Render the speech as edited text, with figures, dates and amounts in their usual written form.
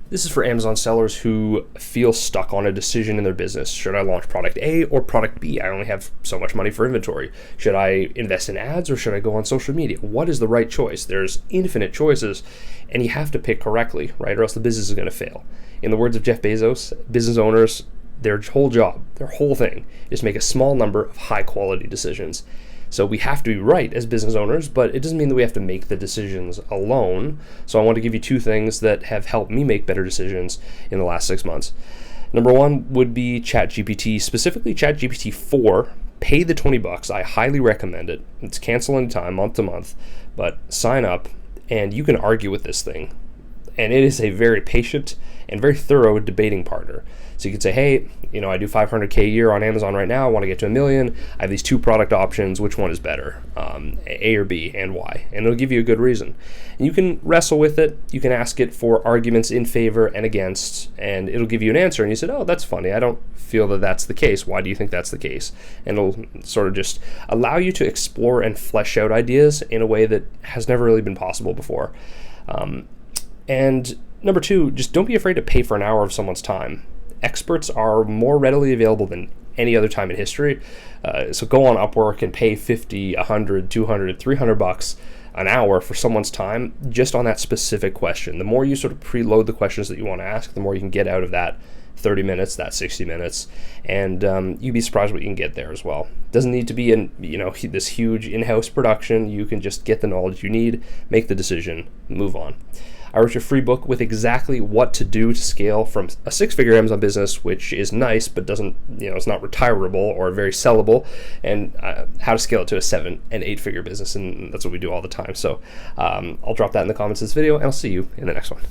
This is for Amazon sellers who feel stuck on a decision in their business. Should I launch product A or product B? I only have so much money for inventory. Should I invest in ads or should I go on social media? What is the right choice? There's infinite choices, and you have to pick correctly, right? Or else the business is going to fail. In the words of Jeff Bezos, business owners, their whole job, their whole thing is to make a small number of high quality decisions. So we have to be right as business owners, but it doesn't mean that we have to make the decisions alone. So I want to give you two things that have helped me make better decisions in the last 6 months. Number one would be ChatGPT, specifically ChatGPT 4. Pay the $20. I highly recommend it. It's cancel anytime, month to month, but sign up and you can argue with this thing. And it is a very patient and very thorough debating partner. So you could say, hey, I do 500K a year on Amazon right now. I want to get to $1 million. I have these two product options. Which one is better, A or B, and why? And it'll give you a good reason. And you can wrestle with it. You can ask it for arguments in favor and against, and it'll give you an answer. And you said, oh, that's funny. I don't feel that that's the case. Why do you think that's the case? And it'll sort of just allow you to explore and flesh out ideas in a way that has never really been possible before. And number two, just don't be afraid to pay for an hour of someone's time. Experts are more readily available than any other time in history. So go on Upwork and pay $50, $100, $200, $300 an hour for someone's time just on that specific question. The more you sort of preload the questions that you want to ask, the more you can get out of that 30 minutes, that 60 minutes, and you'd be surprised what you can get there as well. Doesn't need to be this huge in-house production. You can just get the knowledge you need, make the decision, move on. I wrote a free book with exactly what to do to scale from a 6-figure Amazon business, which is nice, but doesn't, it's not retirable or very sellable, and how to scale it to a 7- and 8-figure business. And that's what we do all the time. So I'll drop that in the comments of this video, and I'll see you in the next one.